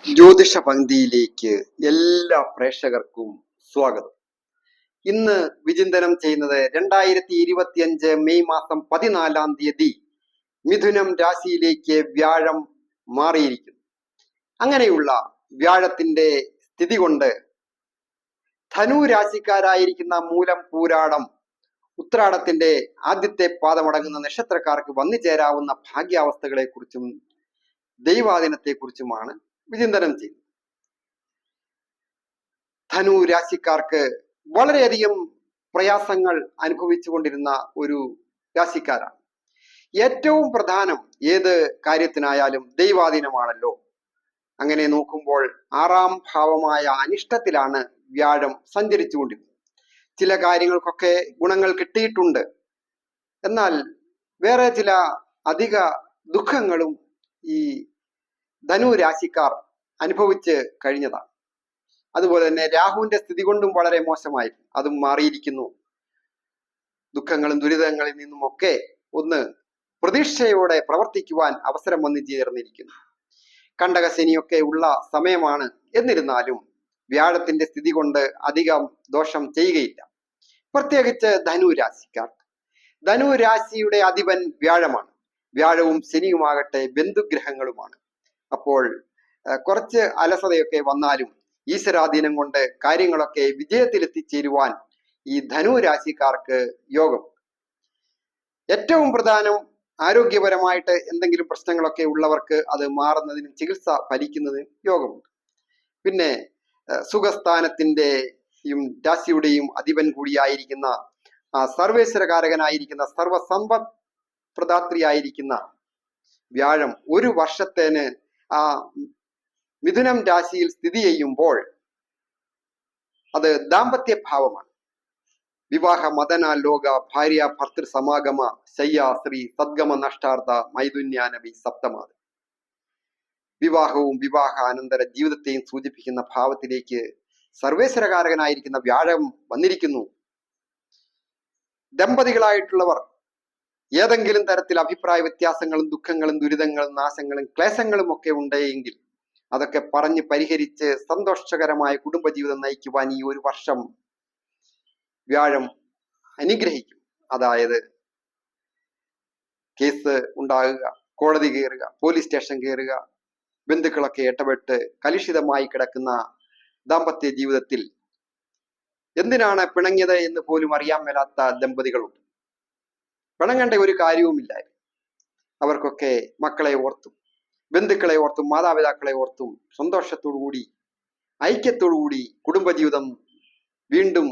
ജ്യോതിഷ പങ്ക്തിയിലേക്ക് എല്ലാ പ്രേക്ഷകർക്കും സ്വാഗതം. ഇന്ന് വിചിന്തനം ചെയ്യുന്നത് 2025 മെയ് മാസം 14 മിഥുനം രാശിയിലേക്ക് വ്യാഴം മാറിയിരിക്കുന്നു. അങ്ങനെയുള്ള വ്യാഴത്തിന്റെ സ്ഥിതി കൊണ്ട് ധനു രാശിക്കാരായിരിക്കുന്ന മൂലം, പൂരാടം, ഉത്രാടത്തിന്റെ ആദ്യത്തെ പാദമടങ്ങുന്ന നക്ഷത്രക്കാർക്ക് വന്നു ചേരാവുന്ന ഭാഗ്യാവസ്ഥകളെക്കുറിച്ചും ദൈവാധീനത്തെക്കുറിച്ചുമാണ് വിചിന്തനം ചെയ്യുന്നത്. ധനു രാശിക്കാർക്ക് വളരെയധികം പ്രയാസങ്ങൾ അനുഭവിച്ചു കൊണ്ടിരുന്ന ഒരു രാശിക്കാരാണ്. ഏറ്റവും പ്രധാനം ഏത് കാര്യത്തിനായാലും ദൈവാധീനമാണല്ലോ. അങ്ങനെ നോക്കുമ്പോൾ 6ാം ഭാവമായ അനിഷ്ടത്തിലാണ് വ്യാഴം സഞ്ചരിച്ചു കൊണ്ടിരുന്നത്. ചില കാര്യങ്ങൾക്കൊക്കെ ഗുണങ്ങൾ കിട്ടിയിട്ടുണ്ട്, എന്നാൽ വേറെ ചില അധിക ദുഃഖങ്ങളും ഈ ധനു രാശിക്കാർ അനുഭവിച്ച് കഴിഞ്ഞതാണ്. അതുപോലെ തന്നെ രാഹുവിന്റെ സ്ഥിതി കൊണ്ടും വളരെ മോശമായിരുന്നു, അതും മാറിയിരിക്കുന്നു. ദുഃഖങ്ങളും ദുരിതങ്ങളിൽ നിന്നുമൊക്കെ ഒന്ന് പ്രതീക്ഷയോടെ പ്രവർത്തിക്കുവാൻ അവസരം വന്നു ചേർന്നിരിക്കുന്നു. കണ്ടകശനിയൊക്കെ ഉള്ള സമയമാണ്. എന്നിരുന്നാലും വ്യാഴത്തിന്റെ സ്ഥിതി കൊണ്ട് അധികം ദോഷം ചെയ്യുകയില്ല, പ്രത്യേകിച്ച് ധനു രാശിക്കാർക്ക്. ധനു രാശിയുടെ അധിപൻ വ്യാഴമാണ്. വ്യാഴവും ശനിയുമാകട്ടെ ബന്ധുഗ്രഹങ്ങളുമാണ്. അപ്പോൾ കുറച്ച് അലസതയൊക്കെ വന്നാലും ഈശ്വരാധീനം കൊണ്ട് കാര്യങ്ങളൊക്കെ വിജയത്തിലെത്തിച്ചേരുവാൻ ഈ ധനു രാശിക്കാർക്ക് യോഗം. ഏറ്റവും പ്രധാനം ആരോഗ്യപരമായിട്ട് എന്തെങ്കിലും പ്രശ്നങ്ങളൊക്കെ ഉള്ളവർക്ക് അത് മാറുന്നതിനും ചികിത്സ ഫലിക്കുന്നതിനും യോഗമുണ്ട്. പിന്നെ സുഖസ്ഥാനത്തിന്റെയും രാശിയുടെയും അധിപൻ കൂടിയായിരിക്കുന്ന സർവേശ്വരകാരകനായിരിക്കുന്ന സർവസമ്പത് പ്രദാത്രിയായിരിക്കുന്ന വ്യാഴം ഒരു വർഷത്തേന് ആ മിഥുനം രാശിയിൽ സ്ഥിതി ചെയ്യുമ്പോൾ അത് ദാമ്പത്യ ഭാവമാണ്. വിവാഹ മദന ലോക ഭാര്യ ഭർത്തൃ സമാഗമ ശയ്യ ശ്രീ സദ്ഗമ നഷ്ടാർത്ഥ മൈഥുന്യാനവി സപ്തമാത്. വിവാഹവും വിവാഹാനന്തര ജീവിതത്തെയും സൂചിപ്പിക്കുന്ന ഭാവത്തിലേക്ക് സർവേശ്വരകാരകനായിരിക്കുന്ന വ്യാഴം വന്നിരിക്കുന്നു. ദമ്പതികളായിട്ടുള്ളവർ ഏതെങ്കിലും തരത്തിൽ അഭിപ്രായ വ്യത്യാസങ്ങളും ദുഃഖങ്ങളും ദുരിതങ്ങളും നാശങ്ങളും ക്ലേശങ്ങളും ഒക്കെ ഉണ്ടെങ്കിൽ അതൊക്കെ പറഞ്ഞ് പരിഹരിച്ച് സന്തോഷകരമായ കുടുംബജീവിതം നയിക്കുവാൻ ഈ ഒരു വർഷം വ്യാഴം അനുഗ്രഹിക്കും. അതായത് കേസ് ഉണ്ടാകുക, കോടതി കയറുക, പോലീസ് സ്റ്റേഷൻ കയറുക, ബന്ധുക്കളൊക്കെ ഇടപെട്ട് കലുഷിതമായി കിടക്കുന്ന ദാമ്പത്യ ജീവിതത്തിൽ എന്തിനാണ് പിണങ്ങിയത് എന്ന് പോലും അറിയാൻ മേലാത്ത ദമ്പതികളുണ്ട്. പിണങ്ങേണ്ട ഒരു കാര്യവുമില്ലായിരുന്നു. അവർക്കൊക്കെ മക്കളെ ഓർത്തും ബന്ധുക്കളെ ഓർത്തും മാതാപിതാക്കളെ ഓർത്തും സന്തോഷത്തോടുകൂടി ഐക്യത്തോടുകൂടി കുടുംബജീവിതം വീണ്ടും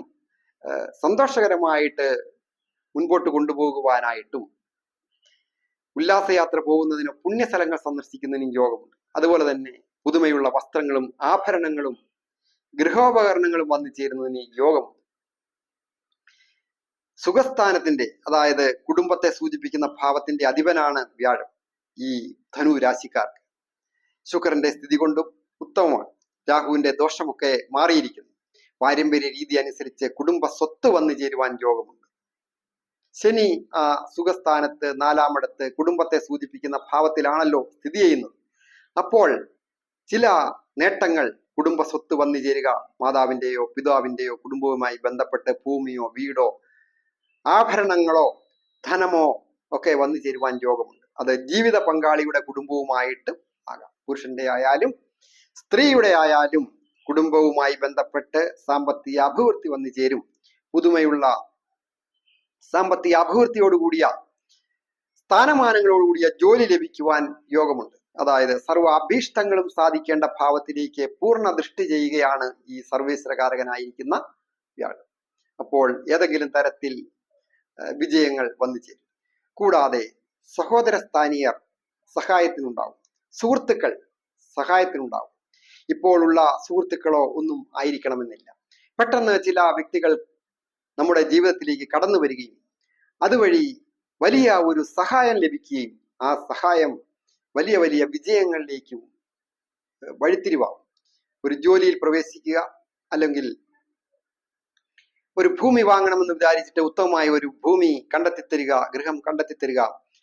സന്തോഷകരമായിട്ട് മുൻപോട്ട് കൊണ്ടുപോകുവാനായിട്ടും ഉല്ലാസയാത്ര പോകുന്നതിനോ പുണ്യസ്ഥലങ്ങൾ സന്ദർശിക്കുന്നതിനും യോഗമുണ്ട്. അതുപോലെ തന്നെ പുതുമയുള്ള വസ്ത്രങ്ങളും ആഭരണങ്ങളും ഗൃഹോപകരണങ്ങളും വന്നു ചേരുന്നതിന് യോഗമുണ്ട്. സുഖസ്ഥാനത്തിന്റെ, അതായത് കുടുംബത്തെ സൂചിപ്പിക്കുന്ന ഭാവത്തിന്റെ അധിപനാണ് വ്യാഴം. ഈ ധനു രാശിക്കാർക്ക് ശുക്രന്റെ സ്ഥിതി കൊണ്ടും ഉത്തമമാണ്. രാഹുവിന്റെ ദോഷമൊക്കെ മാറിയിരിക്കുന്നു. പാരമ്പര്യ രീതി അനുസരിച്ച് കുടുംബ സ്വത്ത് വന്നു ചേരുവാൻ യോഗമുണ്ട്. ശനി ആ സുഖസ്ഥാനത്ത് 4ാമിടത്ത് കുടുംബത്തെ സൂചിപ്പിക്കുന്ന ഭാവത്തിലാണല്ലോ സ്ഥിതി ചെയ്യുന്നത്. അപ്പോൾ ചില നേട്ടങ്ങൾ കുടുംബ സ്വത്ത് വന്നു ചേരുക, മാതാവിന്റെയോ പിതാവിന്റെയോ കുടുംബവുമായി ബന്ധപ്പെട്ട് ഭൂമിയോ വീടോ ആഭരണങ്ങളോ ധനമോ ഒക്കെ വന്നു ചേരുവാൻ യോഗമുണ്ട്. അത് ജീവിത പങ്കാളിയുടെ കുടുംബവുമായിട്ട് ആകാം. പുരുഷന്റെ ആയാലും സ്ത്രീയുടെ ആയാലും കുടുംബവുമായി ബന്ധപ്പെട്ട് സാമ്പത്തിക അഭിവൃദ്ധി വന്നു ചേരും. പുതുമയുള്ള സാമ്പത്തിക അഭിവൃദ്ധിയോടുകൂടിയ സ്ഥാനമാനങ്ങളോടുകൂടിയ ജോലി ലഭിക്കുവാൻ യോഗമുണ്ട്. അതായത് സർവ്വ അഭീഷ്ടങ്ങളും സാധിക്കേണ്ട ഭാവത്തിലേക്ക് പൂർണ്ണ ദൃഷ്ടി ചെയ്യുകയാണ് ഈ സർവേശ്വരകാരകനായിരിക്കുന്ന വ്യാഴം. അപ്പോൾ ഏതെങ്കിലും തരത്തിൽ വിജയങ്ങൾ വന്നു ചേരും. കൂടാതെ സഹോദര സ്ഥാനീയർ സഹായത്തിനുണ്ടാവും, സുഹൃത്തുക്കൾ സഹായത്തിനുണ്ടാവും. ഇപ്പോഴുള്ള സുഹൃത്തുക്കളോ ഒന്നും ആയിരിക്കണമെന്നില്ല. പെട്ടെന്ന് ചില വ്യക്തികൾ നമ്മുടെ ജീവിതത്തിലേക്ക് കടന്നു വരികയും അതുവഴി വലിയ ഒരു സഹായം ലഭിക്കുകയും ആ സഹായം വലിയ വലിയ വിജയങ്ങളിലേക്കും വഴിത്തിരിവാകും. ഒരു ജോലിയിൽ പ്രവേശിക്കുക, അല്ലെങ്കിൽ ഒരു ഭൂമി വാങ്ങണമെന്ന് വിചാരിച്ചിട്ട് ഉത്തമമായ ഒരു ഭൂമി കണ്ടെത്തിത്തരിക, ഗൃഹം കണ്ടെത്തിത്തരിക.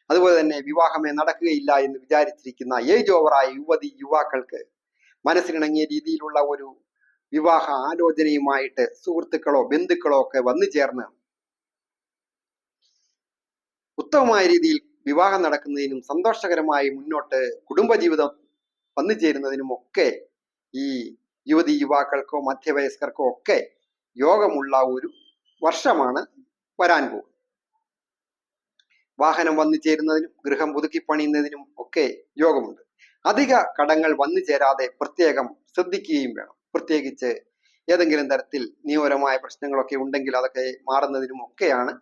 അതുപോലെ തന്നെ വിവാഹമേ നടക്കുകയില്ല എന്ന് വിചാരിച്ചിരിക്കുന്ന ഏജ് ഓവറായ യുവതി യുവാക്കൾക്ക് മനസ്സിനിണങ്ങിയ രീതിയിലുള്ള ഒരു വിവാഹ ആലോചനയുമായിട്ട് സുഹൃത്തുക്കളോ ബന്ധുക്കളോ ഒക്കെ വന്നു ചേർന്ന് ഉത്തമമായ രീതിയിൽ വിവാഹം നടക്കുന്നതിനും സന്തോഷകരമായി മുന്നോട്ട് കുടുംബജീവിതം വന്നു ചേരുന്നതിനും ഒക്കെ ഈ യുവതി യുവാക്കൾക്കോ മധ്യവയസ്കർക്കോ ഒക്കെ യോഗമുള്ള ഒരു വർഷമാണ് വരാൻ പോകുന്നത്. വാഹനം വന്നു ചേരുന്നതിനും ഗൃഹം പുതുക്കി പണിയുന്നതിനും ഒക്കെ യോഗമുണ്ട്. അധിക കടങ്ങൾ വന്നു ചേരാതെ പ്രത്യേകം ശ്രദ്ധിക്കുകയും വേണം. പ്രത്യേകിച്ച് ഏതെങ്കിലും തരത്തിൽ നിയമപരമായ പ്രശ്നങ്ങളൊക്കെ ഉണ്ടെങ്കിൽ അതൊക്കെ മാറുന്നതിനും ഒക്കെയാണ്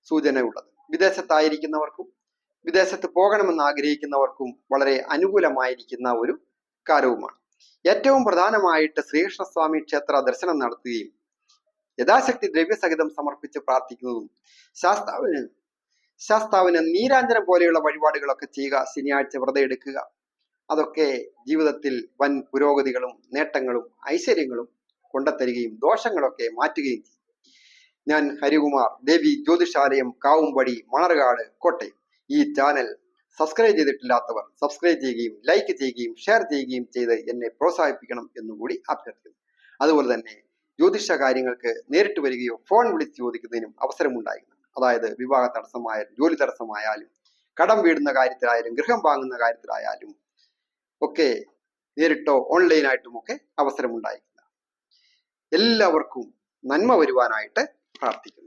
സൂചനയുള്ളത്. വിദേശത്തായിരിക്കുന്നവർക്കും വിദേശത്ത് പോകണമെന്ന് ആഗ്രഹിക്കുന്നവർക്കും വളരെ അനുകൂലമായിരിക്കുന്ന ഒരു കാലവുമാണ്. ഏറ്റവും പ്രധാനമായിട്ട് ശ്രീകൃഷ്ണസ്വാമി ക്ഷേത്ര ദർശനം നടത്തുകയും യഥാശക്തി ദ്രവ്യസഹിതം സമർപ്പിച്ച് പ്രാർത്ഥിക്കുന്നതും ശാസ്താവിന് നീരാഞ്ജനം പോലെയുള്ള വഴിപാടുകളൊക്കെ ചെയ്യുക, ശനിയാഴ്ച വ്രതം എടുക്കുക, അതൊക്കെ ജീവിതത്തിൽ വൻ പുരോഗതികളും നേട്ടങ്ങളും ഐശ്വര്യങ്ങളും കൊണ്ടുത്തരികയും ദോഷങ്ങളൊക്കെ മാറ്റുകയും ചെയ്യും. ഞാൻ ഹരികുമാർ, ദേവി ജ്യോതിഷാലയം, കാവുംപടി, മണർകാട്, കോട്ടയം. ഈ ചാനൽ സബ്സ്ക്രൈബ് ചെയ്തിട്ടില്ലാത്തവർ സബ്സ്ക്രൈബ് ചെയ്യുകയും ലൈക്ക് ചെയ്യുകയും ഷെയർ ചെയ്യുകയും ചെയ്ത് എന്നെ പ്രോത്സാഹിപ്പിക്കണം എന്നുകൂടി അഭ്യർത്ഥിക്കുന്നു. അതുപോലെ തന്നെ ജ്യോതിഷ കാര്യങ്ങൾക്ക് നേരിട്ട് വരികയോ ഫോൺ വിളിച്ച് ചോദിക്കുന്നതിനും അവസരമുണ്ടായിരുന്നു. അതായത് വിവാഹ തടസ്സമായാലും ജോലി തടസ്സമായാലും കടം വീടുന്ന കാര്യത്തിലായാലും ഗൃഹം വാങ്ങുന്ന കാര്യത്തിലായാലും ഒക്കെ നേരിട്ടോ ഓൺലൈനായിട്ടും ഒക്കെ അവസരമുണ്ടായിരിക്കുന്നത്. എല്ലാവർക്കും നന്മ വരുവാനായിട്ട് പ്രാർത്ഥിക്കുന്നു.